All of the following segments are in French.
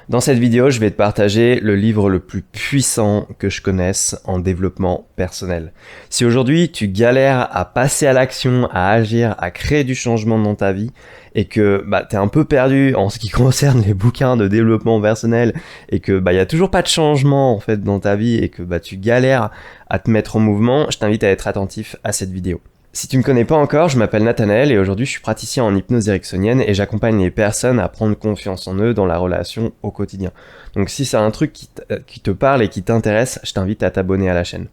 Dans cette vidéo, je vais te partager le livre le plus puissant que je connaisse en développement personnel. Si aujourd'hui tu galères à passer à l'action, à agir, à créer du changement dans ta vie et que t'es un peu perdu en ce qui concerne les bouquins de développement personnel et que y a toujours pas de changement en fait dans ta vie et que tu galères à te mettre en mouvement, je t'invite à être attentif à cette vidéo. Si tu ne me connais pas encore, je m'appelle Nathanaël et aujourd'hui je suis praticien en hypnose ericksonienne et j'accompagne les personnes à prendre confiance en eux dans la relation au quotidien. Donc si c'est un truc qui te parle et qui t'intéresse, je t'invite à t'abonner à la chaîne.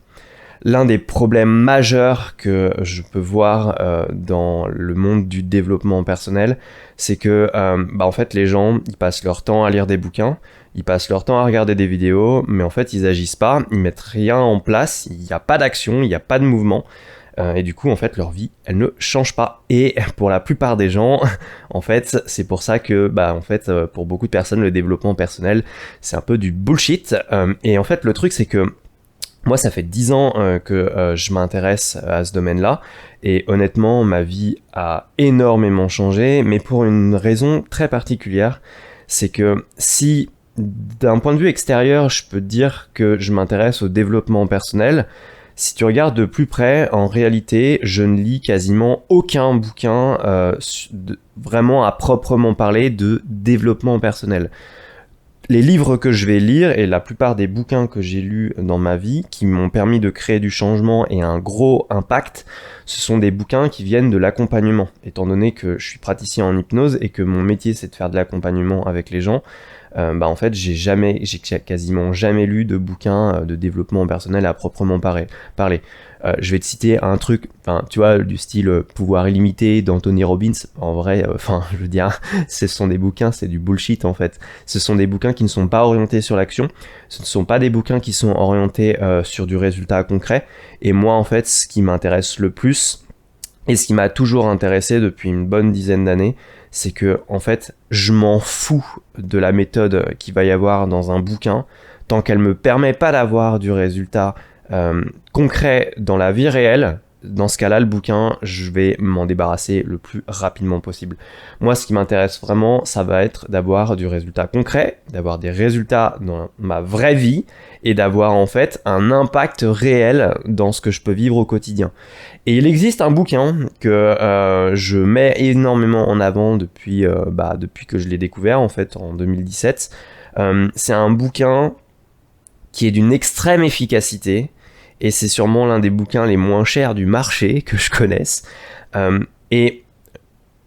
L'un des problèmes majeurs que je peux voir dans le monde du développement personnel, c'est que en fait les gens ils passent leur temps à lire des bouquins, ils passent leur temps à regarder des vidéos, mais en fait ils agissent pas, ils mettent rien en place, il n'y a pas d'action, il n'y a pas de mouvement. Et du coup, en fait, leur vie, elle ne change pas. Et pour la plupart des gens, en fait, c'est pour ça que, pour beaucoup de personnes, le développement personnel, c'est un peu du bullshit. Et en fait, le truc, c'est que moi, ça fait 10 ans que je m'intéresse à ce domaine-là. Et honnêtement, ma vie a énormément changé, mais pour une raison très particulière. C'est que si, d'un point de vue extérieur, je peux te dire que je m'intéresse au développement personnel, si tu regardes de plus près, en réalité, je ne lis quasiment aucun bouquin vraiment à proprement parler de développement personnel. Les livres que je vais lire et la plupart des bouquins que j'ai lus dans ma vie qui m'ont permis de créer du changement et un gros impact, ce sont des bouquins qui viennent de l'accompagnement. Étant donné que je suis praticien en hypnose et que mon métier c'est de faire de l'accompagnement avec les gens, en fait j'ai quasiment jamais lu de bouquins de développement personnel à proprement parler. Je vais te citer un truc, tu vois, du style Pouvoir illimité d'Anthony Robbins. En vrai, je veux dire, ce sont des bouquins, c'est du bullshit en fait. Ce sont des bouquins qui ne sont pas orientés sur l'action. Ce ne sont pas des bouquins qui sont orientés sur du résultat concret. Et moi, en fait, ce qui m'intéresse le plus et ce qui m'a toujours intéressé depuis une bonne dizaine d'années, c'est que en fait, je m'en fous de la méthode qu'il va y avoir dans un bouquin tant qu'elle me permet pas d'avoir du résultat concret dans la vie réelle. Dans ce cas-là, le bouquin, je vais m'en débarrasser le plus rapidement possible. Moi, ce qui m'intéresse vraiment, ça va être d'avoir du résultat concret, d'avoir des résultats dans ma vraie vie et d'avoir en fait un impact réel dans ce que je peux vivre au quotidien. Et il existe un bouquin que je mets énormément en avant depuis que je l'ai découvert en fait en 2017. C'est un bouquin qui est d'une extrême efficacité. Et c'est sûrement l'un des bouquins les moins chers du marché que je connaisse. Et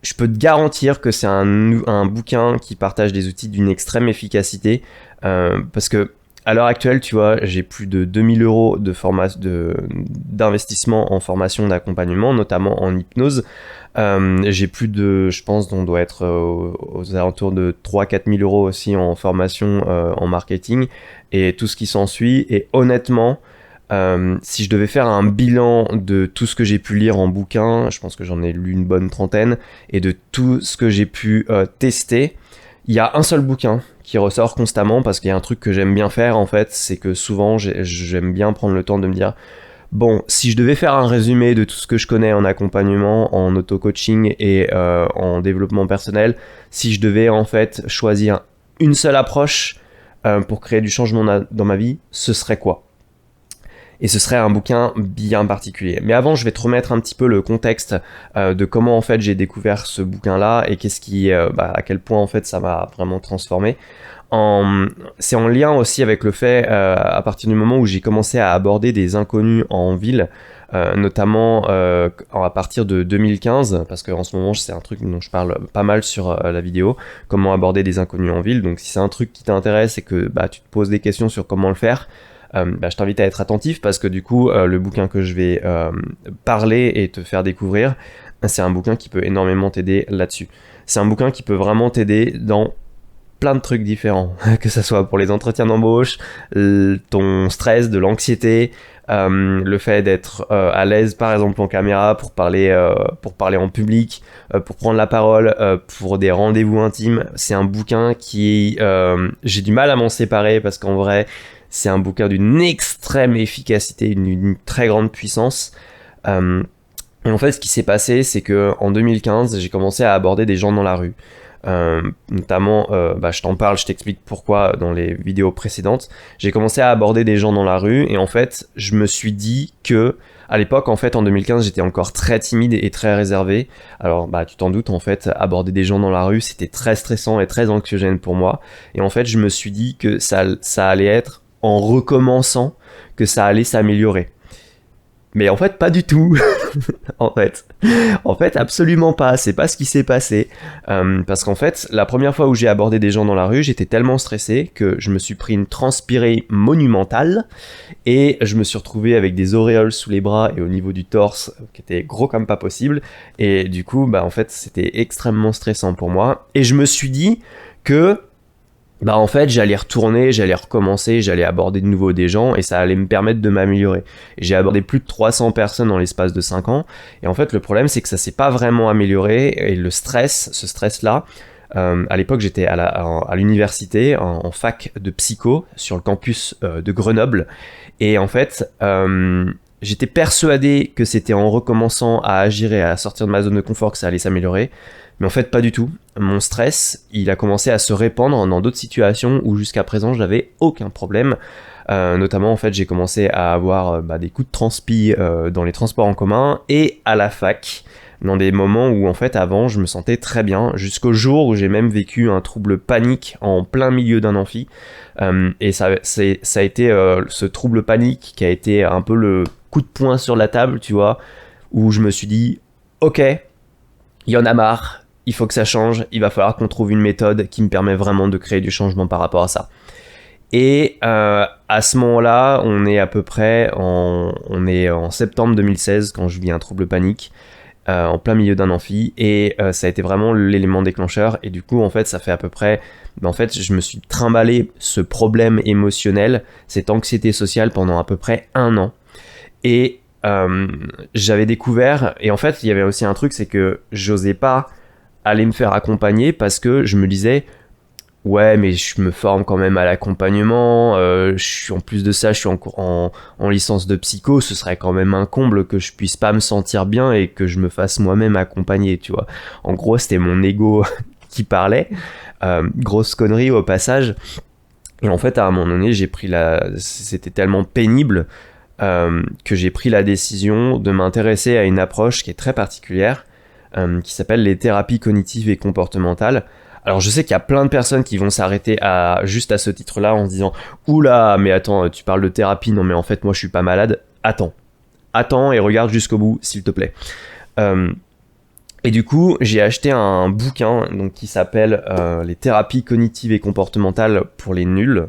je peux te garantir que c'est un bouquin qui partage des outils d'une extrême efficacité. Parce que à l'heure actuelle, tu vois, j'ai plus de 2000 euros d'investissement en formation d'accompagnement, notamment en hypnose. J'ai plus de, je pense, on doit être aux alentours de 3-4 000 euros aussi en formation en marketing et tout ce qui s'ensuit. Et honnêtement, si je devais faire un bilan de tout ce que j'ai pu lire en bouquin, je pense que j'en ai lu une bonne trentaine, et de tout ce que j'ai pu tester, il y a un seul bouquin qui ressort constamment parce qu'il y a un truc que j'aime bien faire en fait, c'est que souvent j'aime bien prendre le temps de me dire bon, si je devais faire un résumé de tout ce que je connais en accompagnement, en auto-coaching et en développement personnel, si je devais en fait choisir une seule approche pour créer du changement dans ma vie, ce serait quoi ? Et ce serait un bouquin bien particulier. Mais avant, je vais te remettre un petit peu le contexte de comment en fait j'ai découvert ce bouquin-là et à quel point en fait ça m'a vraiment transformé. C'est en lien aussi avec le fait, à partir du moment où j'ai commencé à aborder des inconnus en ville, notamment à partir de 2015, parce qu'en ce moment c'est un truc dont je parle pas mal sur la vidéo, comment aborder des inconnus en ville. Donc si c'est un truc qui t'intéresse et que tu te poses des questions sur comment le faire, je t'invite à être attentif parce que du coup le bouquin que je vais parler et te faire découvrir, c'est un bouquin qui peut énormément t'aider là-dessus. C'est un bouquin qui peut vraiment t'aider dans plein de trucs différents, que ça soit pour les entretiens d'embauche, ton stress, de l'anxiété, le fait d'être à l'aise par exemple en caméra pour parler en public, pour prendre la parole, pour des rendez-vous intimes. C'est un bouquin qui j'ai du mal à m'en séparer parce qu'en vrai c'est un bouquin d'une extrême efficacité, d'une très grande puissance. Et en fait, ce qui s'est passé, c'est que en 2015, j'ai commencé à aborder des gens dans la rue. Notamment, je t'en parle, je t'explique pourquoi dans les vidéos précédentes. J'ai commencé à aborder des gens dans la rue et en fait, je me suis dit que à l'époque, en fait, en 2015, j'étais encore très timide et très réservé. Alors, tu t'en doutes, en fait, aborder des gens dans la rue, c'était très stressant et très anxiogène pour moi. Et en fait, je me suis dit que ça allait être en recommençant que ça allait s'améliorer. Mais en fait, pas du tout. en fait, absolument pas. C'est pas ce qui s'est passé. Parce qu'en fait, la première fois où j'ai abordé des gens dans la rue, j'étais tellement stressé que je me suis pris une transpirée monumentale et je me suis retrouvé avec des auréoles sous les bras et au niveau du torse qui étaient gros comme pas possible. Et du coup, en fait, c'était extrêmement stressant pour moi. Et je me suis dit que en fait, j'allais retourner, j'allais recommencer, j'allais aborder de nouveau des gens et ça allait me permettre de m'améliorer. Et j'ai abordé plus de 300 personnes dans l'espace de 5 ans. Et en fait, le problème, c'est que ça s'est pas vraiment amélioré. Et ce stress-là, à l'époque, j'étais à l'université, en fac de psycho, sur le campus de Grenoble. Et en fait, j'étais persuadé que c'était en recommençant à agir et à sortir de ma zone de confort que ça allait s'améliorer. Mais en fait, pas du tout. Mon stress, il a commencé à se répandre dans d'autres situations où jusqu'à présent, je n'avais aucun problème. Notamment, en fait, j'ai commencé à avoir des coups de transpi dans les transports en commun et à la fac, dans des moments où, en fait, avant, je me sentais très bien, jusqu'au jour où j'ai même vécu un trouble panique en plein milieu d'un amphi. Et ça a été ce trouble panique qui a été un peu le coup de poing sur la table, tu vois, où je me suis dit, ok, il y en a marre, il faut que ça change, il va falloir qu'on trouve une méthode qui me permet vraiment de créer du changement par rapport à ça. Et à ce moment-là, on est à peu près on est en septembre 2016 quand je vis un trouble panique en plein milieu d'un amphi et ça a été vraiment l'élément déclencheur et du coup en fait ça fait à peu près je me suis trimballé ce problème émotionnel, cette anxiété sociale pendant à peu près 1 an et j'avais découvert et en fait il y avait aussi un truc, c'est que j'osais pas aller me faire accompagner parce que je me disais ouais mais je me forme quand même à l'accompagnement, en plus de ça je suis en licence de psycho, ce serait quand même un comble que je puisse pas me sentir bien et que je me fasse moi-même accompagner, tu vois. En gros c'était mon ego qui parlait, grosse connerie au passage. Et en fait à un moment donné c'était tellement pénible que j'ai pris la décision de m'intéresser à une approche qui est très particulière, qui s'appelle les thérapies cognitives et comportementales. Alors je sais qu'il y a plein de personnes qui vont s'arrêter juste à ce titre-là en se disant « Oula, mais attends, tu parles de thérapie, non mais en fait moi je suis pas malade. » Attends et regarde jusqu'au bout s'il te plaît. Et du coup j'ai acheté un bouquin qui s'appelle les thérapies cognitives et comportementales pour les nuls.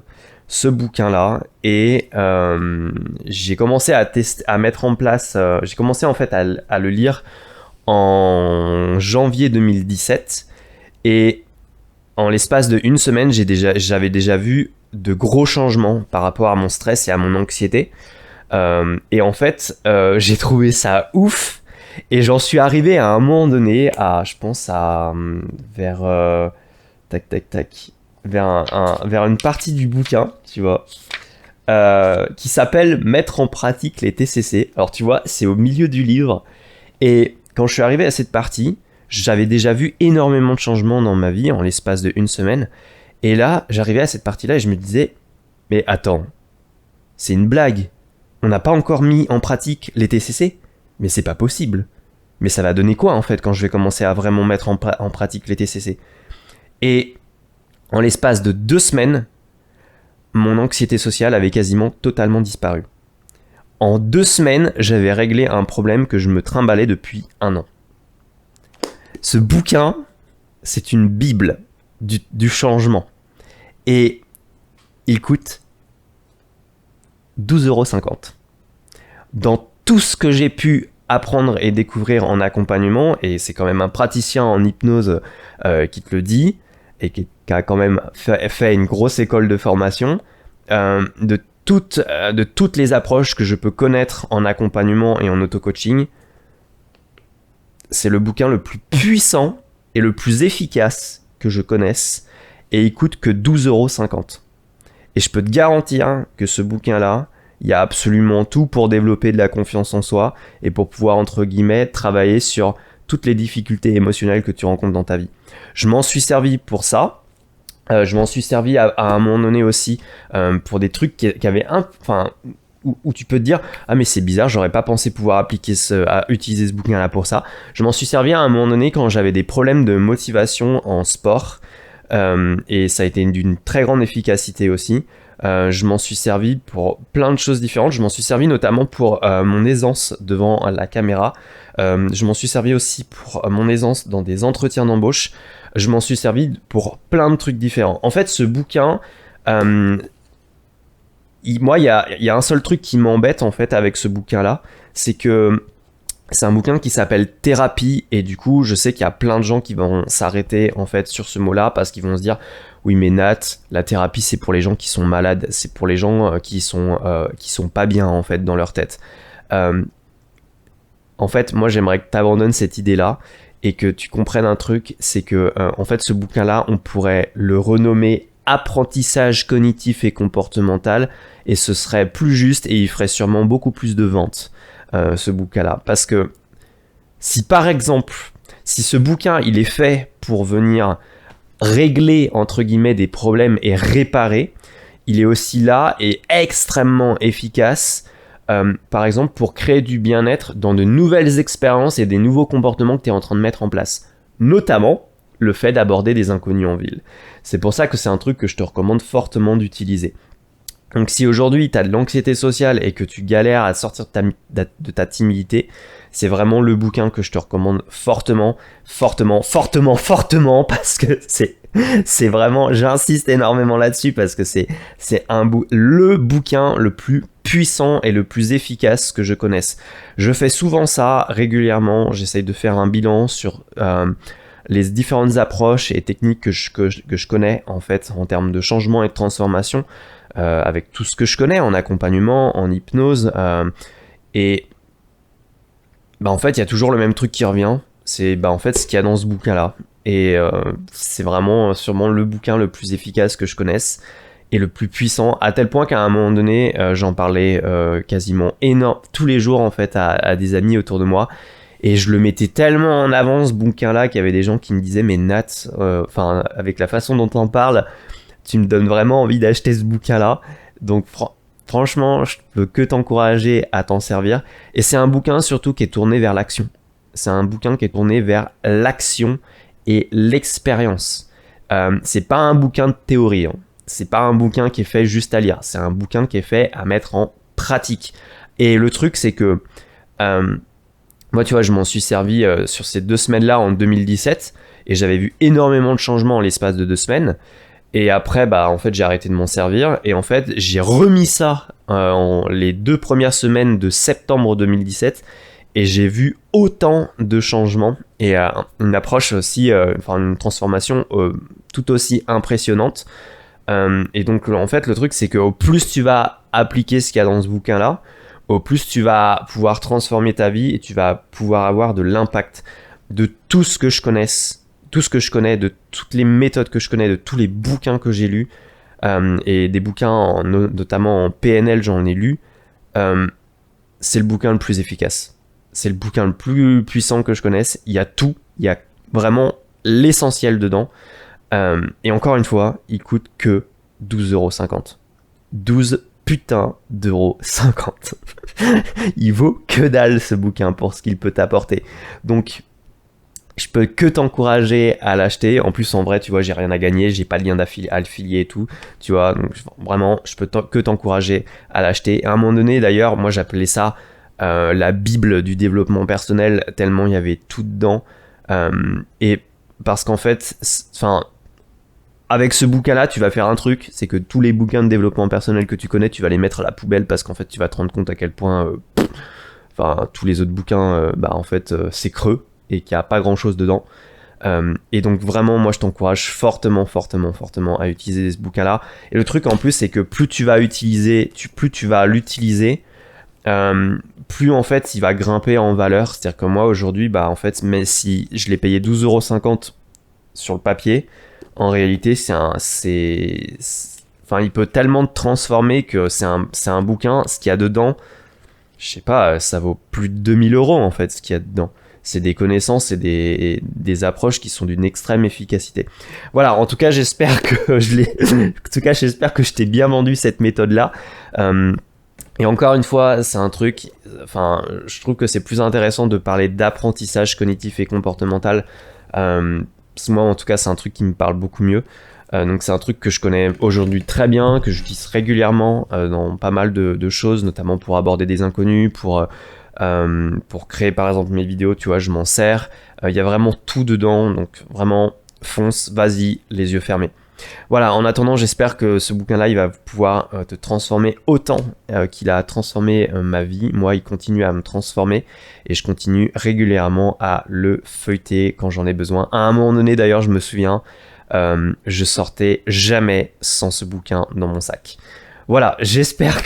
Ce bouquin-là et j'ai commencé à mettre en place, j'ai commencé en fait à le lire en janvier 2017 et en l'espace de 1 semaine, j'avais déjà vu de gros changements par rapport à mon stress et à mon anxiété. Et en fait, j'ai trouvé ça ouf. Et j'en suis arrivé à un moment donné je pense vers vers une partie du bouquin, tu vois, qui s'appelle Mettre en pratique les TCC. Alors tu vois, c'est au milieu du livre. Et quand je suis arrivé à cette partie, j'avais déjà vu énormément de changements dans ma vie en l'espace de 1 semaine. Et là, j'arrivais à cette partie-là et je me disais, mais attends, c'est une blague. On n'a pas encore mis en pratique les TCC, mais c'est pas possible. Mais ça va donner quoi en fait quand je vais commencer à vraiment mettre en pratique les TCC? Et en l'espace de 2 semaines, mon anxiété sociale avait quasiment totalement disparu. En 2 semaines, j'avais réglé un problème que je me trimballais depuis 1 an. Ce bouquin, c'est une bible du changement. Et il coûte 12,50 €. Dans tout ce que j'ai pu apprendre et découvrir en accompagnement, et c'est quand même un praticien en hypnose qui te le dit, et qui a quand même fait une grosse école de formation, de toutes les approches que je peux connaître en accompagnement et en auto-coaching, c'est le bouquin le plus puissant et le plus efficace que je connaisse, et il coûte que 12,50 €. Et je peux te garantir que ce bouquin-là, il y a absolument tout pour développer de la confiance en soi et pour pouvoir, entre guillemets, travailler sur toutes les difficultés émotionnelles que tu rencontres dans ta vie. Je m'en suis servi pour ça. Je m'en suis servi à un moment donné aussi pour des trucs qui avaient où tu peux te dire ah mais c'est bizarre, j'aurais pas pensé pouvoir utiliser ce bouquin là pour ça. Je m'en suis servi à un moment donné quand j'avais des problèmes de motivation en sport et ça a été d'une très grande efficacité aussi. Je m'en suis servi pour plein de choses différentes. Je m'en suis servi notamment pour mon aisance devant la caméra. Je m'en suis servi aussi pour mon aisance dans des entretiens d'embauche. Je m'en suis servi pour plein de trucs différents. En fait, ce bouquin, moi, il y a un seul truc qui m'embête en fait avec ce bouquin-là, c'est que c'est un bouquin qui s'appelle Thérapie et du coup, je sais qu'il y a plein de gens qui vont s'arrêter en fait sur ce mot-là parce qu'ils vont se dire oui mais Nat, la thérapie c'est pour les gens qui sont malades, c'est pour les gens qui sont pas bien en fait dans leur tête. En fait, moi j'aimerais que tu abandonnes cette idée-là et que tu comprennes un truc, c'est que en fait ce bouquin-là, on pourrait le renommer apprentissage cognitif et comportemental et ce serait plus juste et il ferait sûrement beaucoup plus de ventes ce bouquin-là. Parce que si par exemple, si ce bouquin il est fait pour venir régler entre guillemets des problèmes et réparer, il est aussi là et extrêmement efficace par exemple pour créer du bien-être dans de nouvelles expériences et des nouveaux comportements que tu es en train de mettre en place. Notamment le fait d'aborder des inconnus en ville. C'est pour ça que c'est un truc que je te recommande fortement d'utiliser. Donc si aujourd'hui tu as de l'anxiété sociale et que tu galères à sortir de ta timidité, c'est vraiment le bouquin que je te recommande fortement parce que c'est vraiment, j'insiste énormément là-dessus parce que c'est le bouquin le plus puissant et le plus efficace que je connaisse. Je fais souvent ça régulièrement, j'essaye de faire un bilan sur les différentes approches et techniques que je connais en fait en termes de changement et de transformation avec tout ce que je connais en accompagnement, en hypnose et en fait il y a toujours le même truc qui revient, c'est en fait ce qu'il y a dans ce bouquin là et c'est vraiment sûrement le bouquin le plus efficace que je connaisse et le plus puissant à tel point qu'à un moment donné j'en parlais quasiment tous les jours en fait à des amis autour de moi. Et je le mettais tellement en avant ce bouquin-là qu'il y avait des gens qui me disaient mais Nat, avec la façon dont t'en parles, tu me donnes vraiment envie d'acheter ce bouquin-là. Donc franchement, je peux que t'encourager à t'en servir. Et c'est un bouquin surtout qui est tourné vers l'action. C'est un bouquin qui est tourné vers l'action et l'expérience. C'est pas un bouquin de théorie. Hein. C'est pas un bouquin qui est fait juste à lire. C'est un bouquin qui est fait à mettre en pratique. Et le truc, c'est que moi, tu vois, je m'en suis servi sur ces 2 semaines-là en 2017 et j'avais vu énormément de changements en l'espace de 2 semaines. Et après, en fait, j'ai arrêté de m'en servir et en fait, j'ai remis ça les 2 premières semaines de septembre 2017 et j'ai vu autant de changements et une approche aussi, une transformation tout aussi impressionnante. Et donc, en fait, le truc, c'est qu'au plus tu vas appliquer ce qu'il y a dans ce bouquin-là, au plus tu vas pouvoir transformer ta vie et tu vas pouvoir avoir de l'impact de tout ce que je connais, de toutes les méthodes que je connais, de tous les bouquins que j'ai lus, et des bouquins notamment en PNL, j'en ai lu, c'est le bouquin le plus efficace. C'est le bouquin le plus puissant que je connaisse. Il y a tout, il y a vraiment l'essentiel dedans. Et encore une fois, il coûte que 12,50€. 12 putain d'euros 50. Il vaut que dalle ce bouquin pour ce qu'il peut t'apporter. Donc je peux que t'encourager à l'acheter. En plus en vrai tu vois j'ai rien à gagner, j'ai pas de lien affilié et tout. Tu vois donc vraiment je peux que t'encourager à l'acheter. À un moment donné d'ailleurs moi j'appelais ça la bible du développement personnel tellement il y avait tout dedans. Et parce qu'en fait avec ce bouquin-là, tu vas faire un truc, c'est que tous les bouquins de développement personnel que tu connais, tu vas les mettre à la poubelle parce qu'en fait, tu vas te rendre compte à quel point, tous les autres bouquins, c'est creux et qu'il n'y a pas grand-chose dedans. Et donc vraiment, moi, je t'encourage fortement à utiliser ce bouquin-là. Et le truc en plus, c'est que plus tu vas l'utiliser, plus en fait, il va grimper en valeur. C'est-à-dire que moi, aujourd'hui, mais si je l'ai payé 12,50€ sur le papier, en réalité, il peut tellement te transformer que c'est un bouquin, ce qu'il y a dedans, je sais pas, ça vaut plus de 2000€ en fait, ce qu'il y a dedans. c'est des connaissances et des approches qui sont d'une extrême efficacité. Voilà, en tout cas, j'espère que j'espère que je t'ai bien vendu cette méthode-là. Et encore une fois, c'est un truc, enfin, je trouve que c'est plus intéressant de parler d'apprentissage cognitif et comportemental. Parce que moi, en tout cas, c'est un truc qui me parle beaucoup mieux. Donc c'est un truc que je connais aujourd'hui très bien, que j'utilise régulièrement dans pas mal de choses, notamment pour aborder des inconnus, pour créer par exemple mes vidéos, tu vois, je m'en sers. Il y a vraiment tout dedans, donc vraiment fonce, vas-y, les yeux fermés. Voilà, en attendant, j'espère que ce bouquin-là, il va pouvoir te transformer autant qu'il a transformé ma vie. Moi, il continue à me transformer et je continue régulièrement à le feuilleter quand j'en ai besoin. À un moment donné, d'ailleurs, je me souviens, je sortais jamais sans ce bouquin dans mon sac. Voilà, j'espère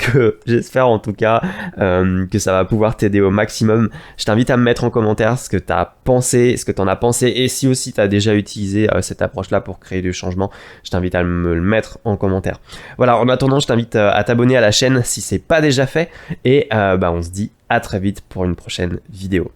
en tout cas que ça va pouvoir t'aider au maximum. Je t'invite à me mettre en commentaire ce que t'as pensé, ce que t'en as pensé, et si aussi t'as déjà utilisé cette approche-là pour créer du changement, je t'invite à me le mettre en commentaire. Voilà, en attendant, je t'invite à t'abonner à la chaîne si c'est pas déjà fait, et on se dit à très vite pour une prochaine vidéo.